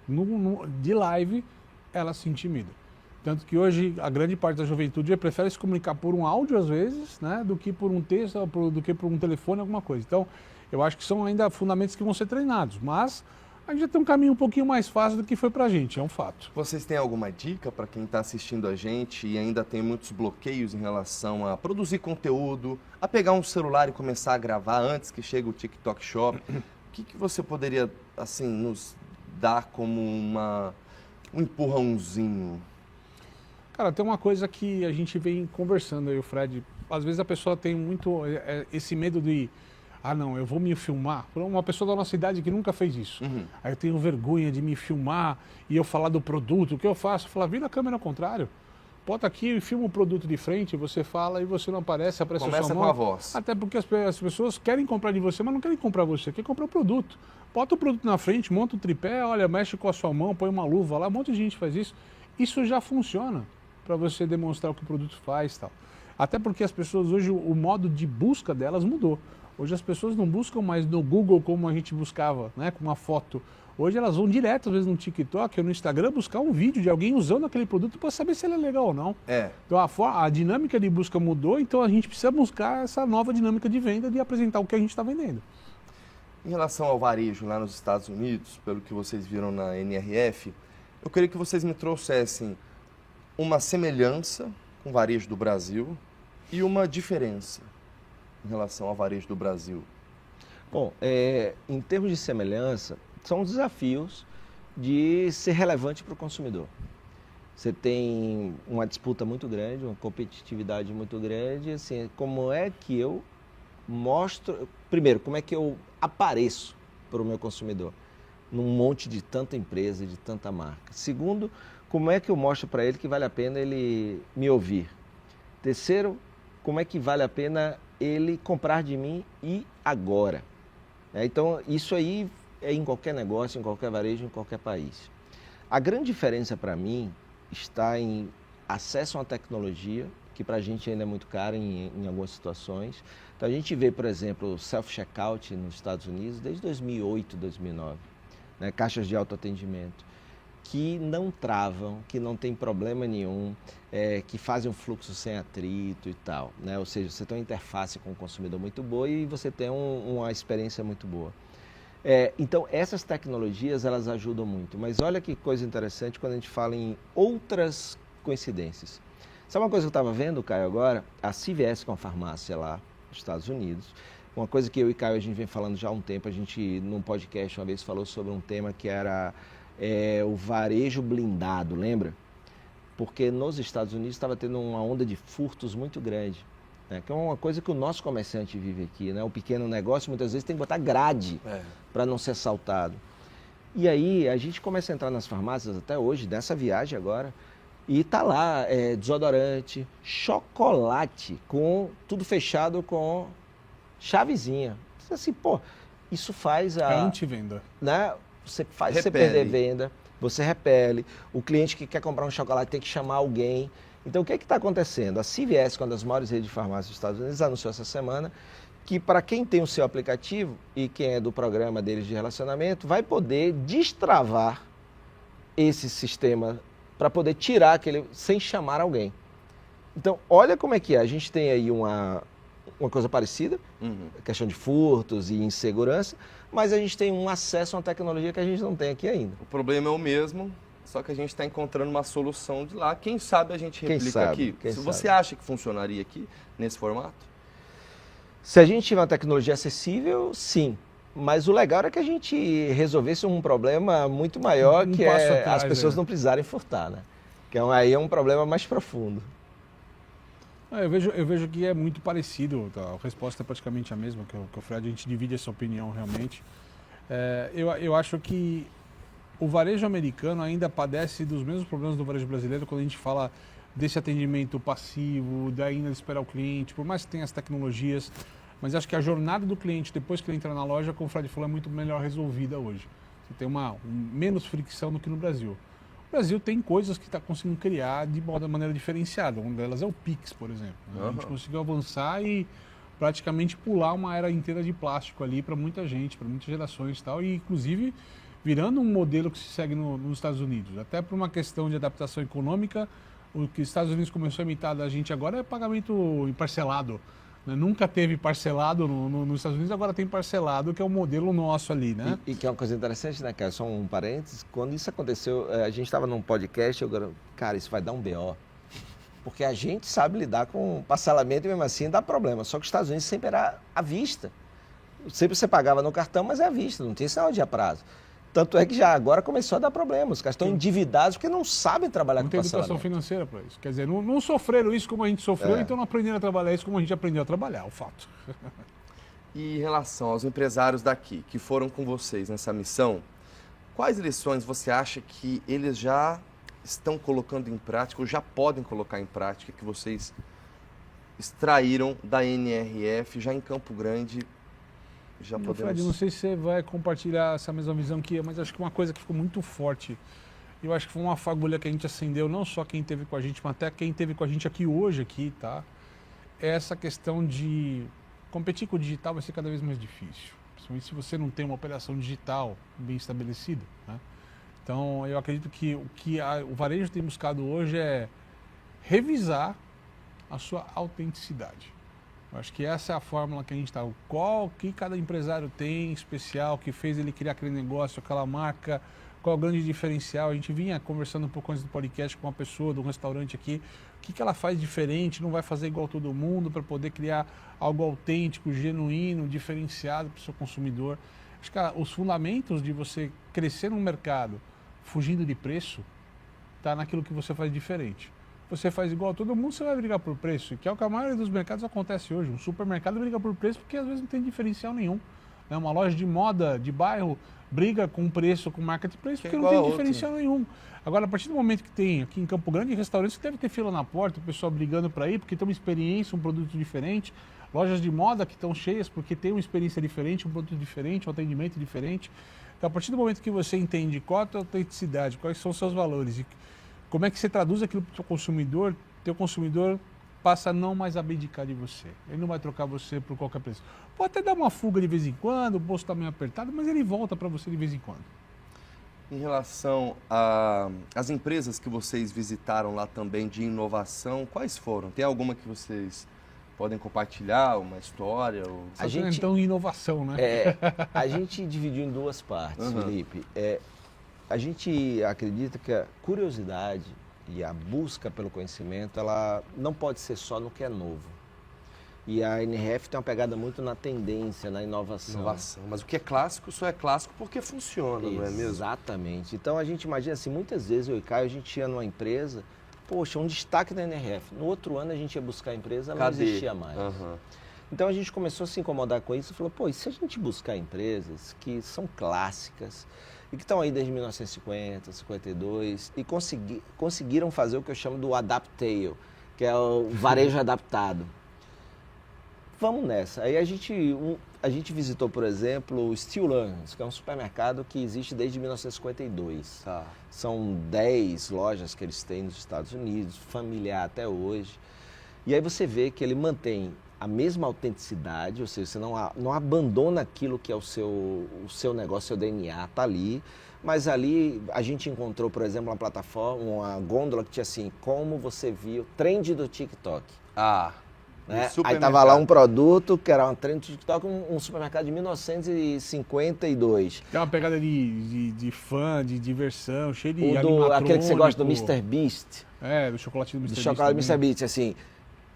D: de live, ela se intimida. Tanto que hoje a grande parte da juventude prefere se comunicar por um áudio às vezes, né, do que por um texto, do que por um telefone, alguma coisa. Então, eu acho que são ainda fundamentos que vão ser treinados, mas a gente já tem um caminho um pouquinho mais fácil do que foi pra gente, é um fato.
A: Vocês têm alguma dica para quem está assistindo a gente e ainda tem muitos bloqueios em relação a produzir conteúdo, a pegar um celular e começar a gravar antes que chegue o TikTok Shop? O que você poderia, assim, nos dar como um empurrãozinho?
D: Cara, tem uma coisa que a gente vem conversando aí, o Fred. Às vezes a pessoa tem muito esse medo de, não, eu vou me filmar. Uma pessoa da nossa idade que nunca fez isso.
A: Uhum.
D: Aí eu tenho vergonha de me filmar e eu falar do produto. O que eu faço? Eu falo, vira a câmera ao contrário. Bota aqui e filma o produto de frente, você fala e você não aparece, aparece a sua
A: Começa
D: mão.
A: com a voz.
D: Até porque as pessoas querem comprar de você, mas não querem comprar você, querem comprar o produto. Bota o produto na frente, monta o tripé, olha, mexe com a sua mão, põe uma luva lá, um monte de gente faz isso. Isso já funciona para você demonstrar o que o produto faz e tal. Até porque as pessoas hoje, o modo de busca delas mudou. Hoje as pessoas não buscam mais no Google como a gente buscava, né, com uma foto. Hoje elas vão direto, às vezes no TikTok ou no Instagram, buscar um vídeo de alguém usando aquele produto para saber se ele é legal ou não. Então a dinâmica de busca mudou, então a gente precisa buscar essa nova dinâmica de venda, de apresentar o que a gente está vendendo.
A: Em relação ao varejo lá nos Estados Unidos, pelo que vocês viram na NRF, eu queria que vocês me trouxessem uma semelhança com o varejo do Brasil e uma diferença em relação ao varejo do Brasil.
C: Bom, em termos de semelhança, são os desafios de ser relevante para o consumidor. Você tem uma disputa muito grande, uma competitividade muito grande, assim, como é que eu mostro, primeiro, como é que eu apareço para o meu consumidor num monte de tanta empresa, de tanta marca. Segundo, como é que eu mostro para ele que vale a pena ele me ouvir. Terceiro, como é que vale a pena ele comprar de mim e agora. Então, isso aí é em qualquer negócio, em qualquer varejo, em qualquer país. A grande diferença para mim está em acesso a uma tecnologia, que para a gente ainda é muito cara em algumas situações. Então, a gente vê, por exemplo, o self-checkout nos Estados Unidos desde 2008, 2009, né? Caixas de autoatendimento, que não travam, que não tem problema nenhum, que fazem um fluxo sem atrito e tal, né? Ou seja, você tem uma interface com o consumidor muito boa e você tem uma experiência muito boa. Então, essas tecnologias, elas ajudam muito. Mas olha que coisa interessante quando a gente fala em outras coincidências. Sabe uma coisa que eu estava vendo, Caio, agora? A CVS, com a farmácia lá nos Estados Unidos, uma coisa que eu e Caio a gente vem falando já há um tempo, a gente num podcast uma vez falou sobre um tema que era o varejo blindado, lembra? Porque nos Estados Unidos estava tendo uma onda de furtos muito grande, né? Que é uma coisa que o nosso comerciante vive aqui, né? O pequeno negócio muitas vezes tem que botar grade para não ser assaltado. E aí a gente começa a entrar nas farmácias até hoje, dessa viagem agora, e tá lá desodorante, chocolate, com tudo fechado com chavezinha. Assim, pô, isso faz a...
D: Antivenda.
C: Né? Você faz
A: Repele.
C: você perder venda, você repele. O cliente que quer comprar um chocolate tem que chamar alguém. Então, o que está acontecendo? A CVS, uma das maiores redes de farmácias dos Estados Unidos, anunciou essa semana que para quem tem o seu aplicativo e quem é do programa deles de relacionamento, vai poder destravar esse sistema para poder tirar aquele sem chamar alguém. Então, olha como é que é. A gente tem aí uma coisa parecida, questão de furtos e insegurança, mas a gente tem um acesso a uma tecnologia que a gente não tem aqui ainda.
A: O problema é o mesmo, só que a gente está encontrando uma solução de lá. Quem sabe a gente replica aqui. Se você acha que funcionaria aqui, nesse formato?
C: Se a gente tiver uma tecnologia acessível, sim. Mas o legal é que a gente resolvesse um problema muito maior, que é as pessoas não precisarem furtar, né? Que aí é um problema mais profundo.
D: Eu vejo que é muito parecido, tá? A resposta é praticamente a mesma, que o Fred, a gente divide essa opinião realmente. Eu acho que o varejo americano ainda padece dos mesmos problemas do varejo brasileiro quando a gente fala desse atendimento passivo, da ainda esperar o cliente, por mais que tenha as tecnologias, mas acho que a jornada do cliente, depois que ele entra na loja, como o Fred falou, é muito melhor resolvida hoje. Você tem menos fricção do que no Brasil. O Brasil tem coisas que está conseguindo criar de maneira diferenciada. Uma delas é o Pix, por exemplo. A gente conseguiu avançar e praticamente pular uma era inteira de plástico ali para muita gente, para muitas gerações e tal, e inclusive virando um modelo que se segue nos Estados Unidos. Até por uma questão de adaptação econômica, o que os Estados Unidos começou a imitar da gente agora é pagamento parcelado. Nunca teve parcelado nos Estados Unidos, agora tem parcelado, que é o modelo nosso ali, né?
C: E que é uma coisa interessante, né, cara? Só um parênteses. Quando isso aconteceu, a gente estava num podcast, cara, isso vai dar um BO. Porque a gente sabe lidar com parcelamento e mesmo assim dá problema. Só que os Estados Unidos sempre era à vista. Sempre você pagava no cartão, mas é à vista, não tinha sinal de a prazo. Tanto é que já agora começou a dar problema. Os caras estão endividados porque não sabem trabalhar com parcelamento.
D: Não tem educação financeira para isso. Quer dizer, não sofreram isso como a gente sofreu, então não aprenderam a trabalhar isso como a gente aprendeu a trabalhar, o fato.
A: E em relação aos empresários daqui, que foram com vocês nessa missão, quais lições você acha que eles já estão colocando em prática, ou já podem colocar em prática, que vocês extraíram da NRF já em Campo Grande? Já podemos...
D: Fred, não sei se você vai compartilhar essa mesma visão que eu, mas acho que uma coisa que ficou muito forte, eu acho que foi uma fagulha que a gente acendeu, não só quem esteve com a gente, mas até quem esteve com a gente aqui hoje, tá? É essa questão de competir com o digital vai ser cada vez mais difícil, principalmente se você não tem uma operação digital bem estabelecida, né? Então, eu acredito que o varejo tem buscado hoje é revisar a sua autenticidade. Eu acho que essa é a fórmula que a gente está. Qual que cada empresário tem especial que fez ele criar aquele negócio, aquela marca, qual é o grande diferencial? A gente vinha conversando um pouco antes do podcast com uma pessoa de um restaurante aqui, o que ela faz diferente, não vai fazer igual todo mundo para poder criar algo autêntico, genuíno, diferenciado para o seu consumidor. Acho que os fundamentos de você crescer no mercado fugindo de preço está naquilo que você faz diferente. Você faz igual a todo mundo, você vai brigar por preço, que é o que a maioria dos mercados acontece hoje. Um supermercado briga por preço porque às vezes não tem diferencial nenhum. Uma loja de moda, de bairro, briga com preço, com marca de preço, porque não tem diferencial nenhum. Agora, a partir do momento que tem aqui em Campo Grande, restaurantes que deve ter fila na porta, o pessoal brigando para ir, porque tem uma experiência, um produto diferente. Lojas de moda que estão cheias porque tem uma experiência diferente, um produto diferente, um atendimento diferente. Então, a partir do momento que você entende qual é a tua autenticidade, quais são os seus valores e como é que você traduz aquilo para o teu consumidor passa a não mais abdicar de você. Ele não vai trocar você por qualquer preço. Pode até dar uma fuga de vez em quando, o bolso está meio apertado, mas ele volta para você de vez em quando.
A: Em relação às empresas que vocês visitaram lá também de inovação, quais foram? Tem alguma que vocês podem compartilhar, uma história? Ou...
D: Então, inovação, né?
C: A gente dividiu em duas partes, Felipe. A gente acredita que a curiosidade e a busca pelo conhecimento, ela não pode ser só no que é novo. E a NRF tem uma pegada muito na tendência, na inovação.
A: Mas o que é clássico só é clássico porque funciona, não é mesmo?
C: Exatamente. Então a gente imagina assim, muitas vezes eu e Caio, a gente ia numa empresa, poxa, um destaque da NRF. No outro ano a gente ia buscar a empresa, ela não existia mais. Então a gente começou a se incomodar com isso e falou, pô, e se a gente buscar empresas que são clássicas e que estão aí desde 1950, 52 e conseguiram fazer o que eu chamo do adaptail, que é o varejo adaptado. Vamos nessa. Aí a gente visitou, por exemplo, o Steel Learners, que é um supermercado que existe desde 1952.
A: Tá.
C: São 10 lojas que eles têm nos Estados Unidos, familiar até hoje. E aí você vê que ele mantém a mesma autenticidade, ou seja, você não abandona aquilo que é o seu negócio, seu DNA, está ali. Mas ali a gente encontrou, por exemplo, uma plataforma, uma gôndola que tinha assim, como você viu, trend do TikTok. Né? Aí tava lá um produto que era um trend do TikTok, um supermercado de 1952.
D: Tem uma pegada de fã, de diversão, cheio de animatrônico.
C: Aquele que você gosta do Mr. Beast.
D: Do chocolatinho do Mr.
C: Do
D: Beast.
C: chocolate do Mr. Beast, assim.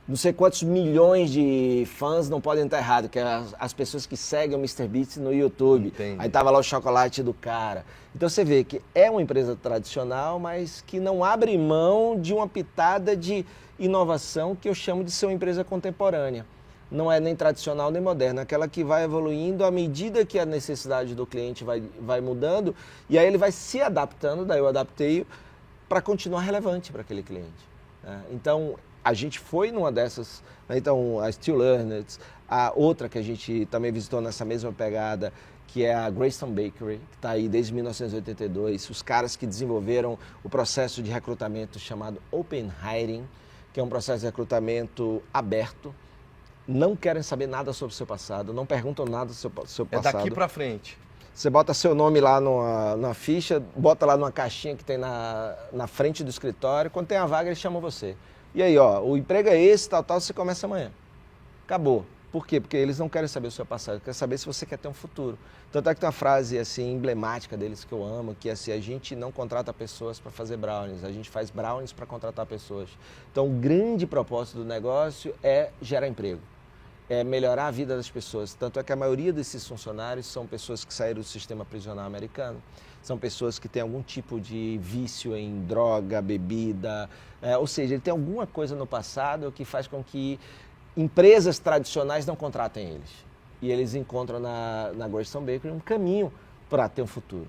C: Não sei quantos milhões de fãs não podem estar errados, que é as pessoas que seguem o Mr. Beast no YouTube.
A: Entendi.
C: Aí tava lá o chocolate do cara. Então você vê que é uma empresa tradicional, mas que não abre mão de uma pitada de inovação que eu chamo de ser uma empresa contemporânea. Não é nem tradicional nem moderna, é aquela que vai evoluindo à medida que a necessidade do cliente vai mudando e aí ele vai se adaptando, daí eu adaptei para continuar relevante para aquele cliente. Né? Então, a gente foi numa dessas, né? Então a Steel Learners, a outra que a gente também visitou nessa mesma pegada, que é a Greystone Bakery, que está aí desde 1982, os caras que desenvolveram o processo de recrutamento chamado Open Hiring, que é um processo de recrutamento aberto, não querem saber nada sobre o seu passado, não perguntam nada sobre o seu passado.
A: É daqui para frente.
C: Você bota seu nome lá numa ficha, bota lá numa caixinha que tem na frente do escritório, quando tem a vaga eles chamam você. E aí, ó, o emprego é esse, tal, você começa amanhã. Acabou. Por quê? Porque eles não querem saber o seu passado, querem saber se você quer ter um futuro. Tanto é que tem uma frase assim emblemática deles que eu amo, que é assim, a gente não contrata pessoas para fazer brownies, a gente faz brownies para contratar pessoas. Então, o grande propósito do negócio é gerar emprego, é melhorar a vida das pessoas. Tanto é que a maioria desses funcionários são pessoas que saíram do sistema prisional americano, são pessoas que têm algum tipo de vício em droga, bebida, ou seja, ele tem alguma coisa no passado que faz com que empresas tradicionais não contratem eles. E eles encontram na Greystone Bakery um caminho para ter um futuro.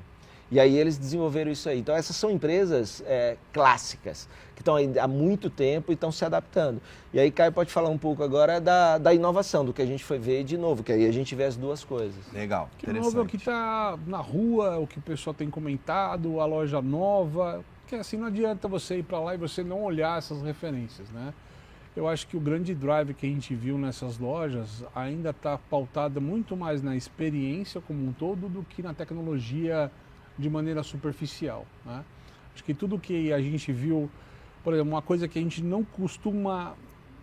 C: E aí eles desenvolveram isso aí. Então essas são empresas clássicas, que estão aí há muito tempo e estão se adaptando. E aí Caio pode falar um pouco agora da inovação, do que a gente foi ver de novo, que aí a gente vê as duas coisas.
A: Legal,
D: que novo é o que está na rua, o que o pessoal tem comentado, a loja nova, que assim não adianta você ir para lá e você não olhar essas referências, né? Eu acho que o grande drive que a gente viu nessas lojas ainda está pautada muito mais na experiência como um todo do que na tecnologia de maneira superficial, né? Acho que tudo que a gente viu, por exemplo, uma coisa que a gente não costuma,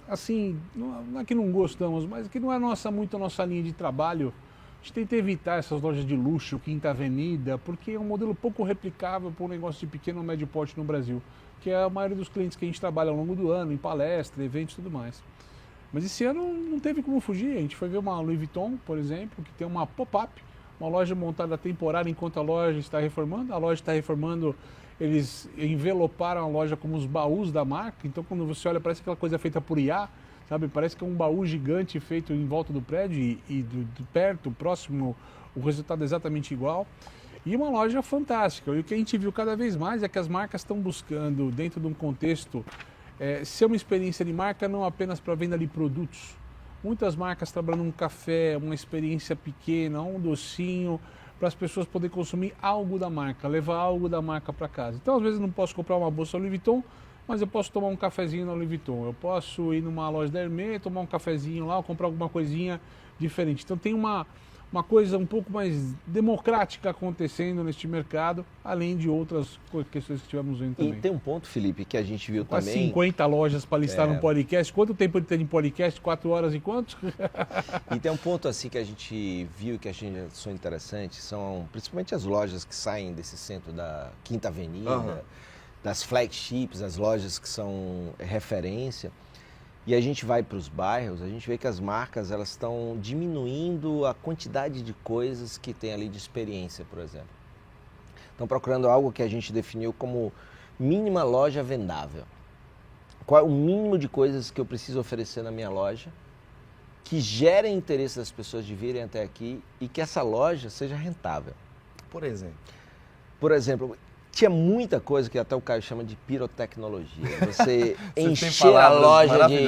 D: assim, não é que não gostamos, mas que não é muito a nossa linha de trabalho. A gente tenta evitar essas lojas de luxo, Quinta Avenida, porque é um modelo pouco replicável para um negócio de pequeno ou médio porte no Brasil, que é a maioria dos clientes que a gente trabalha ao longo do ano, em palestra, eventos e tudo mais. Mas esse ano não teve como fugir. A gente foi ver uma Louis Vuitton, por exemplo, que tem uma pop-up, uma loja montada temporária enquanto a loja está reformando. A loja está reformando, eles enveloparam a loja como os baús da marca. Então, quando você olha, parece aquela coisa feita por IA, sabe? Parece que é um baú gigante feito em volta do prédio e de perto, próximo, o resultado é exatamente igual. E uma loja fantástica. E o que a gente viu cada vez mais é que as marcas estão buscando, dentro de um contexto, ser uma experiência de marca não apenas para venda de produtos. Muitas marcas trabalhando um café, uma experiência pequena, um docinho, para as pessoas poderem consumir algo da marca, levar algo da marca para casa. Então, às vezes, eu não posso comprar uma bolsa Louis Vuitton, mas eu posso tomar um cafezinho na Louis Vuitton. Eu posso ir numa loja da Hermès, tomar um cafezinho lá, ou comprar alguma coisinha diferente. Então, tem uma coisa um pouco mais democrática acontecendo neste mercado, além de outras questões que tivemos vendo também.
C: E tem um ponto, Felipe, que a gente viu
D: quase
C: também...
D: 50 lojas para listar no podcast. Quanto tempo ele tem de podcast? 4 horas e quantos?
C: E tem um ponto assim que a gente viu que a gente achou interessante, são principalmente as lojas que saem desse centro da Quinta Avenida, das flagships, as lojas que são referência, e a gente vai para os bairros, a gente vê que as marcas elas estão diminuindo a quantidade de coisas que tem ali de experiência, por exemplo. Estão procurando algo que a gente definiu como mínima loja vendável. Qual é o mínimo de coisas que eu preciso oferecer na minha loja que gerem interesse das pessoas de virem até aqui e que essa loja seja rentável.
A: Por exemplo?
C: Por exemplo, tinha muita coisa que até o Caio chama de pirotecnologia. Você encher a loja de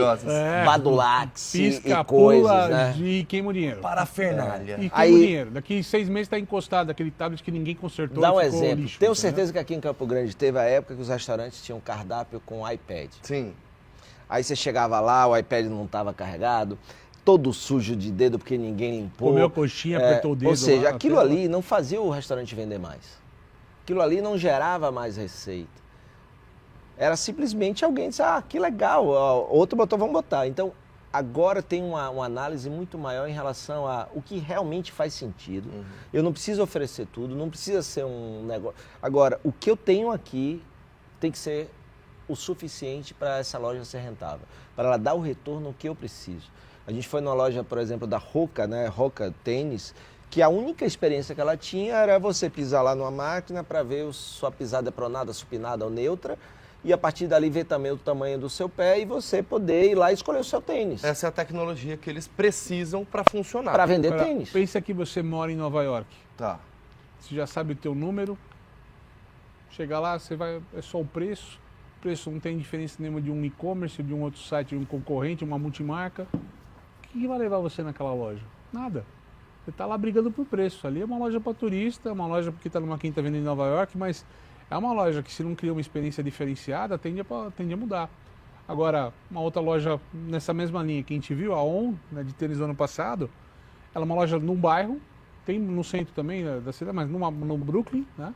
C: badulax e coisas, né?
D: E queima o dinheiro.
A: Parafernália.
D: E queima o dinheiro. Daqui 6 meses está encostado aquele tablet que ninguém consertou.
C: Dá um
D: e ficou
C: exemplo.
D: lixo,
C: Tenho certeza que aqui em Campo Grande teve a época que os restaurantes tinham cardápio com iPad.
A: Sim.
C: Aí você chegava lá, o iPad não estava carregado, todo sujo de dedo porque ninguém limpou.
D: Comeu a coxinha, apertou o dedo.
C: Ou seja,
D: lá,
C: aquilo ali não fazia o restaurante vender mais. Aquilo ali não gerava mais receita. Era simplesmente alguém disse, que legal, outro botou, vamos botar. Então, agora tem uma análise muito maior em relação a o que realmente faz sentido. Uhum. Eu não preciso oferecer tudo, não precisa ser um negócio. Agora, o que eu tenho aqui tem que ser o suficiente para essa loja ser rentável, para ela dar o retorno que eu preciso. A gente foi numa loja, por exemplo, da Roca, né, Roca Tênis, que a única experiência que ela tinha era você pisar lá numa máquina para ver sua pisada pronada, supinada ou neutra, e a partir dali ver também o tamanho do seu pé e você poder ir lá e escolher o seu tênis.
A: Essa é a tecnologia que eles precisam para funcionar.
C: Para vender tênis.
D: Pensa que você mora em Nova York.
A: Tá.
D: Você já sabe o teu número. Chega lá, você vai, é só o preço. O preço não tem diferença nenhuma de um e-commerce, de um outro site, de um concorrente, uma multimarca. O que vai levar você naquela loja? Nada. Você está lá brigando por preço. Ali é uma loja para turista, uma loja porque está numa quinta venda em Nova York, mas é uma loja que se não cria uma experiência diferenciada, tende a mudar. Agora, uma outra loja nessa mesma linha que a gente viu, a ON, né, de tênis do ano passado, ela é uma loja num bairro, tem no centro também da cidade, mas no Brooklyn, né?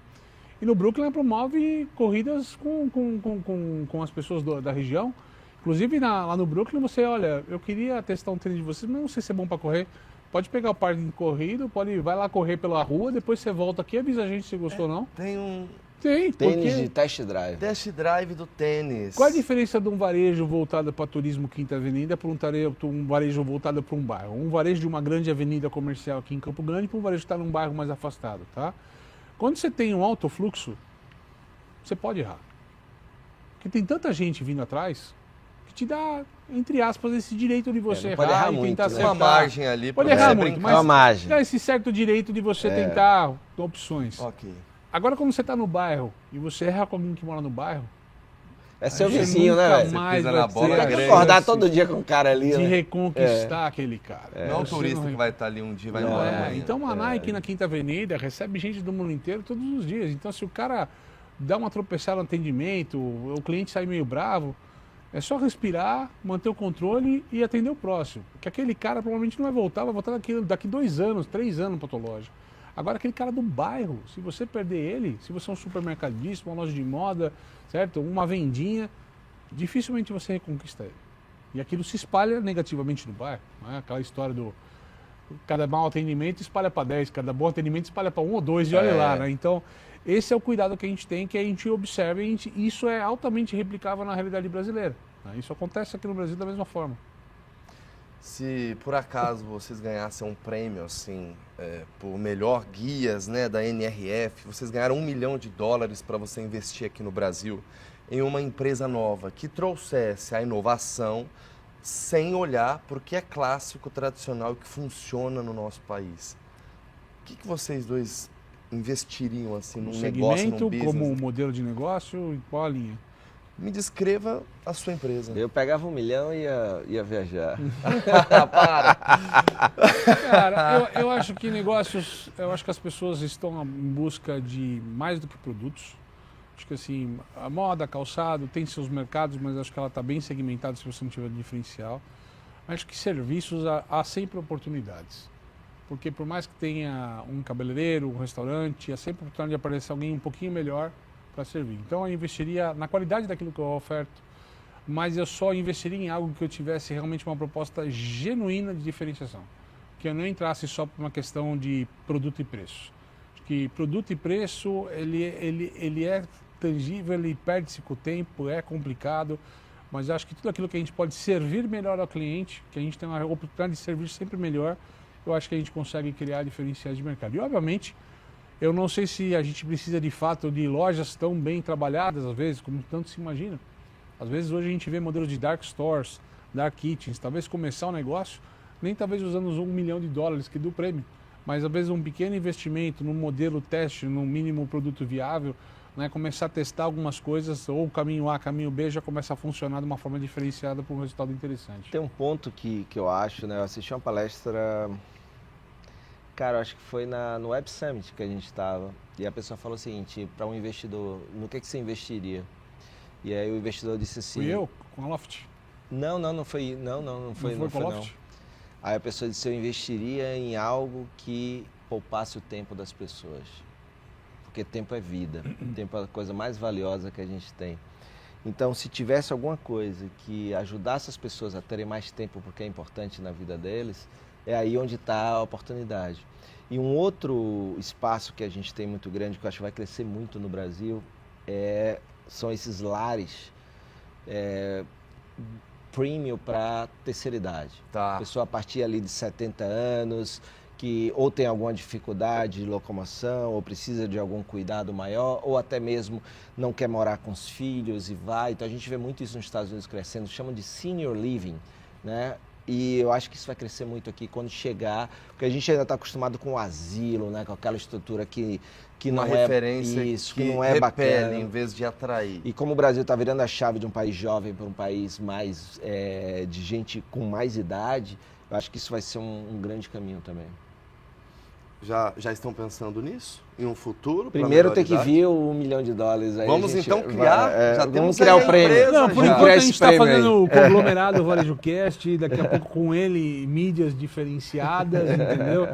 D: E no Brooklyn ela promove corridas com as pessoas da região. Inclusive lá no Brooklyn você, olha, eu queria testar um tênis de vocês, mas não sei se é bom para correr. Pode pegar o parque de corrida, vai lá correr pela rua, depois você volta aqui e avisa a gente se gostou ou não.
A: Tem
C: tênis de test drive.
A: Test drive do tênis.
D: Qual a diferença de um varejo voltado para turismo Quinta Avenida para um varejo voltado para um bairro? Um varejo de uma grande avenida comercial aqui em Campo Grande para um varejo que está num bairro mais afastado, tá? Quando você tem um alto fluxo, você pode errar. Porque tem tanta gente vindo atrás que te dá, entre aspas, esse direito de você errar e tentar acertar.
A: Uma margem ali
D: pode errar muito, mas
C: uma margem.
D: dá esse certo direito de você tentar opções.
A: Ok.
D: Agora, quando você está no bairro e você erra com alguém que mora no bairro,
C: é seu vizinho, né, velho?
A: Você pisa na bola
C: grande. Tem que acordar todo dia com o cara ali,
D: de
C: né?
D: reconquistar aquele cara.
A: Não é o turista que vai estar ali um dia e vai embora amanhã.
D: Então, uma Nike na Quinta Avenida recebe gente do mundo inteiro todos os dias. Então, se o cara dá uma tropeçada no atendimento, o cliente sai meio bravo, é só respirar, manter o controle e atender o próximo. Porque aquele cara provavelmente não vai voltar daqui 2 anos, 3 anos para a tua loja. Agora, aquele cara do bairro, se você perder ele, se você é um supermercadista, uma loja de moda, certo? Uma vendinha, dificilmente você reconquista ele. E aquilo se espalha negativamente no bairro. Né? Aquela história do cada mau atendimento espalha para 10, cada bom atendimento espalha para 1 ou 2 e olha lá, né? Então, esse é o cuidado que a gente tem, que a gente observa e isso é altamente replicável na realidade brasileira. Né? Isso acontece aqui no Brasil da mesma forma.
A: Se por acaso vocês ganhassem um prêmio assim, por melhor guias, né, da NRF, vocês ganharam $1 milhão para você investir aqui no Brasil em uma empresa nova que trouxesse a inovação sem olhar para o que é clássico, tradicional e que funciona no nosso país. O que vocês dois investiriam assim num negócio, num business?
D: Como modelo de negócio, em qual a linha?
A: Me descreva a sua empresa.
C: Eu pegava $1 milhão e ia viajar.
A: Para!
D: Cara, eu acho que eu acho que as pessoas estão em busca de mais do que produtos. Acho que assim, a moda, calçado, tem seus mercados, mas acho que ela está bem segmentada se você não tiver diferencial. Acho que serviços há sempre oportunidades. Porque por mais que tenha um cabeleireiro, um restaurante, há sempre a oportunidade de aparecer alguém um pouquinho melhor para servir. Então eu investiria na qualidade daquilo que eu oferto, mas eu só investiria em algo que eu tivesse realmente uma proposta genuína de diferenciação. Que eu não entrasse só por uma questão de produto e preço. Acho que produto e preço, ele é tangível, ele perde-se com o tempo, é complicado, mas acho que tudo aquilo que a gente pode servir melhor ao cliente, que a gente tem uma oportunidade de servir sempre melhor, eu acho que a gente consegue criar diferenciais de mercado. E, obviamente, eu não sei se a gente precisa, de fato, de lojas tão bem trabalhadas, às vezes, como tanto se imagina. Às vezes, hoje a gente vê modelos de dark stores, dark kitchens, talvez começar um negócio, nem talvez usando os $1 milhão que do prêmio, mas às vezes um pequeno investimento num modelo teste, num mínimo produto viável, né, começar a testar algumas coisas, ou caminho A, caminho B, já começa a funcionar de uma forma diferenciada para um resultado interessante.
C: Tem um ponto que eu acho, né? Eu assisti uma palestra, cara, eu acho que foi no Web Summit que a gente estava, e a pessoa falou o seguinte, para um investidor, no que você investiria? E aí o investidor disse assim...
D: Fui eu, com a Loft?
C: Não foi, não foi
D: com a Loft?
C: Aí a pessoa disse, eu investiria em algo que poupasse o tempo das pessoas. Porque tempo é vida, tempo é a coisa mais valiosa que a gente tem. Então, se tivesse alguma coisa que ajudasse as pessoas a terem mais tempo, porque é importante na vida deles, é aí onde está a oportunidade. E um outro espaço que a gente tem muito grande, que eu acho que vai crescer muito no Brasil, são esses lares premium para terceira idade.
A: Tá.
C: Pessoa a partir ali de 70 anos, que ou tem alguma dificuldade de locomoção, ou precisa de algum cuidado maior, ou até mesmo não quer morar com os filhos e vai. Então a gente vê muito isso nos Estados Unidos crescendo, chamam de senior living, né? E eu acho que isso vai crescer muito aqui quando chegar, porque a gente ainda está acostumado com o asilo, né? Com aquela estrutura que
A: uma
C: não
A: referência
C: é isso,
A: que
C: não é
A: repele
C: bacana.
A: em vez de atrair.
C: E como o Brasil está virando a chave de um país jovem para um país mais de gente com mais idade, eu acho que isso vai ser um grande caminho também.
A: Já estão pensando nisso? Em um futuro?
C: Primeiro tem que vir o $1 milhão. Aí
A: vamos então criar,
C: vamos criar o prêmio.
D: Não, por
C: já.
D: enquanto a gente está fazendo o conglomerado VarejoCast, daqui a pouco com ele mídias diferenciadas, entendeu?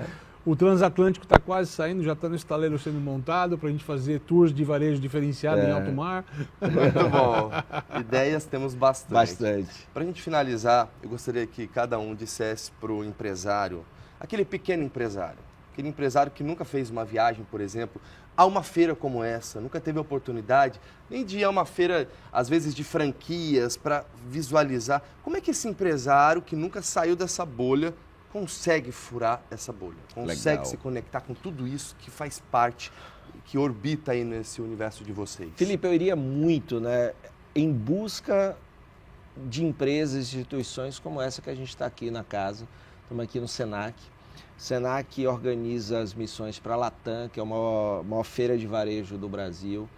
D: O transatlântico está quase saindo, já está no estaleiro sendo montado para a gente fazer tours de varejo diferenciado em alto mar.
A: Muito bom. Ideias temos bastante.
C: Bastante.
A: Para a gente finalizar, eu gostaria que cada um dissesse para o empresário, aquele pequeno empresário, aquele empresário que nunca fez uma viagem, por exemplo, a uma feira como essa, nunca teve a oportunidade nem de ir a uma feira, às vezes, de franquias, para visualizar. Como é que esse empresário que nunca saiu dessa bolha consegue furar essa bolha? Consegue
C: Legal.
A: se conectar com tudo isso que faz parte, que orbita aí nesse universo de vocês?
C: Felipe, eu iria muito, né, em busca de empresas, instituições como essa que a gente está aqui na casa. Estamos aqui no Senac. O Senac organiza as missões para a Latam, que é a maior feira de varejo do Brasil.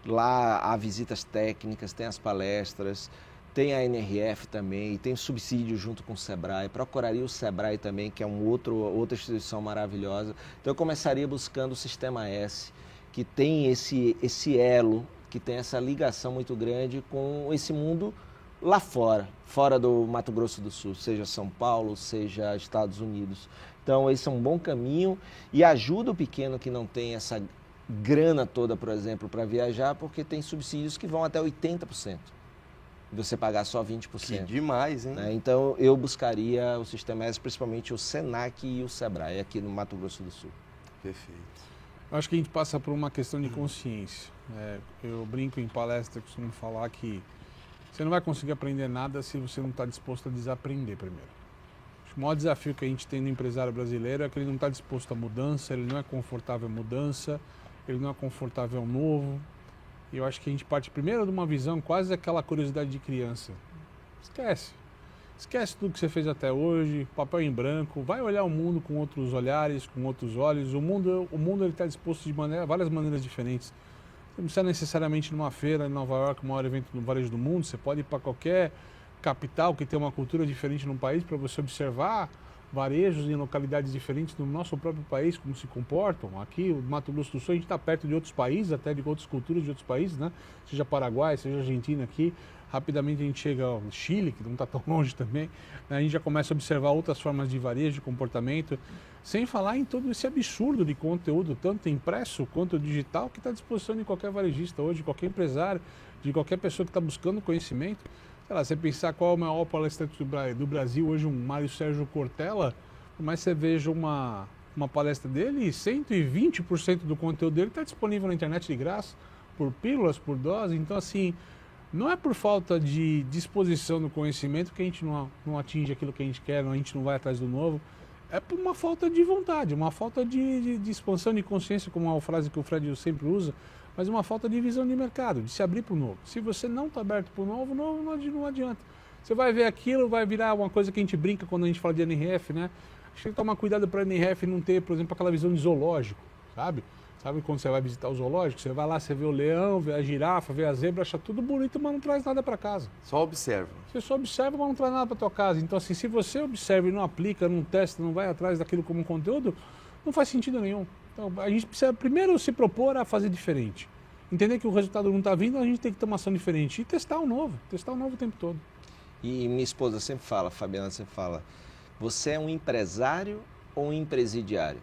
C: Lá há visitas técnicas, tem as palestras, tem a NRF também, tem subsídio junto com o Sebrae. Procuraria o Sebrae também, que é outra instituição maravilhosa. Então eu começaria buscando o Sistema S, que tem esse elo, que tem essa ligação muito grande com esse mundo lá fora do Mato Grosso do Sul, seja São Paulo, seja Estados Unidos. Então, esse é um bom caminho e ajuda o pequeno que não tem essa grana toda, por exemplo, para viajar, porque tem subsídios que vão até 80%. E você pagar só 20%.
A: Que demais, hein?
C: Né? Então, eu buscaria o Sistema S, principalmente o Senac e o Sebrae, aqui no Mato Grosso do Sul.
A: Perfeito.
D: Eu acho que a gente passa por uma questão de consciência. Eu brinco em palestra, costumo falar que você não vai conseguir aprender nada se você não está disposto a desaprender primeiro. O maior desafio que a gente tem no empresário brasileiro é que ele não está disposto à mudança, ele não é confortável à mudança, ele não é confortável ao novo. E eu acho que a gente parte primeiro de uma visão quase aquela curiosidade de criança. Esquece tudo que você fez até hoje, papel em branco, vai olhar o mundo com outros olhares, com outros olhos. O mundo ele está disposto de várias maneiras diferentes. Você não precisa necessariamente numa feira em Nova York, o maior evento do varejo do mundo, você pode ir para qualquer capital que tem uma cultura diferente no país para você observar varejos em localidades diferentes no nosso próprio país, como se comportam. Aqui, o Mato Grosso do Sul, a gente está perto de outros países, até de outras culturas de outros países, né? Seja Paraguai, seja Argentina aqui. Rapidamente a gente chega ao Chile, que não está tão longe também, né? A gente já começa a observar outras formas de varejo, de comportamento, sem falar em todo esse absurdo de conteúdo, tanto impresso quanto digital, que está à disposição de qualquer varejista hoje, de qualquer empresário, de qualquer pessoa que está buscando conhecimento. Sei lá, você pensar qual é o maior palestrante do Brasil hoje, um Mário Sérgio Cortella, mas você veja uma palestra dele e 120% do conteúdo dele está disponível na internet de graça. por pílulas, por dose. Então, assim, não é por falta de disposição do conhecimento que a gente não atinge aquilo que a gente quer, a gente não vai atrás do novo. É por uma falta de vontade, uma falta de expansão de consciência, como a frase que o Fred sempre usa, mas uma falta de visão de mercado, de se abrir para o novo. Se você não está aberto para o novo, não adianta. Você vai ver aquilo, vai virar uma coisa que a gente brinca quando a gente fala de NRF, né? A gente tem que tomar cuidado para a NRF não ter, por exemplo, aquela visão de zoológico, sabe? Sabe quando você vai visitar o zoológico, você vai lá, você vê o leão, vê a girafa, vê a zebra, acha tudo bonito, mas não traz nada para casa.
A: Só observa.
D: Você só observa, mas não traz nada para tua casa. Então, assim, se você observa e não aplica, não testa, não vai atrás daquilo como conteúdo, não faz sentido nenhum. Então, a gente precisa primeiro se propor a fazer diferente. Entender que o resultado não está vindo, a gente tem que ter uma ação diferente e testar o novo o tempo todo.
C: E minha esposa sempre fala, Fabiana sempre fala, você é um empresário ou um empresidiário?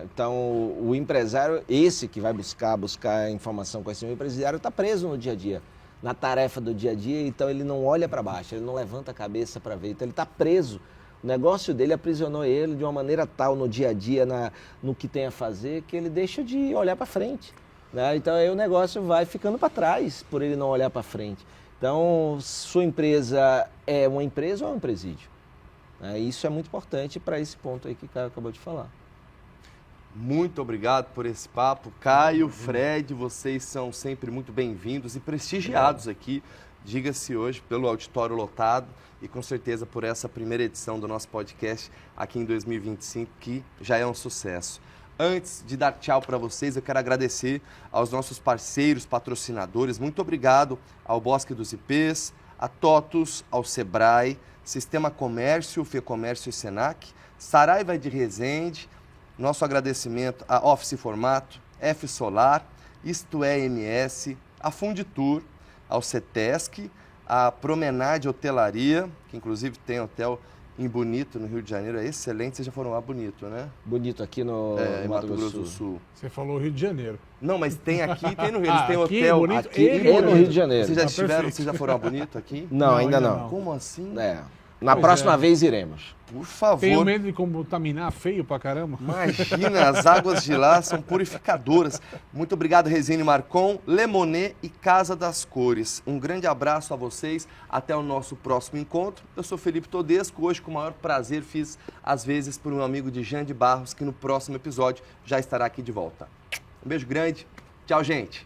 C: Então, o empresário, esse que vai buscar informação com esse empresidiário, está preso no dia a dia, na tarefa do dia a dia, então ele não olha para baixo, ele não levanta a cabeça para ver, então ele está preso. O negócio dele aprisionou ele de uma maneira tal no dia a dia, no que tem a fazer, que ele deixa de olhar para frente. Então aí o negócio vai ficando para trás por ele não olhar para frente. Então, sua empresa é uma empresa ou é um presídio? Isso é muito importante para esse ponto aí que o Caio acabou de falar.
A: Muito obrigado por esse papo. Caio, Fred, vocês são sempre muito bem-vindos e prestigiados aqui, diga-se hoje, pelo auditório lotado e com certeza por essa primeira edição do nosso podcast aqui em 2025, que já é um sucesso. Antes de dar tchau para vocês, eu quero agradecer aos nossos parceiros, patrocinadores. Muito obrigado ao Bosque dos IPs, a TOTUS, ao Sebrae, Sistema Comércio, FEComércio e Senac, Saraiva de Resende. Nosso agradecimento a Office Formato, F Solar, Isto é MS, a Funditur, ao Cetesc, a Promenade Hotelaria, que inclusive tem hotel em Bonito, no Rio de Janeiro, é excelente. Vocês já foram lá Bonito, né?
C: Bonito aqui no
A: Mato Grosso do Sul.
D: Você falou Rio de Janeiro.
A: Não, mas tem aqui e tem no Rio. Eles têm
D: aqui,
A: hotel
D: Bonito,
A: aqui
C: e no Rio de Janeiro.
A: Vocês já estiveram, vocês já foram a Bonito aqui?
C: Não, ainda não.
A: Como assim?
C: Na
D: Pois
C: próxima
D: é.
C: vez iremos.
A: Por favor.
D: Tenho medo de contaminar, feio pra caramba.
A: Imagina, as águas de lá são purificadoras. Muito obrigado, Resine Marcon, Lemonet e Casa das Cores. Um grande abraço a vocês. Até o nosso próximo encontro. Eu sou Felipe Todesco. Hoje, com o maior prazer, fiz as vezes por um amigo de Jean de Barros, que no próximo episódio já estará aqui de volta. Um beijo grande. Tchau, gente.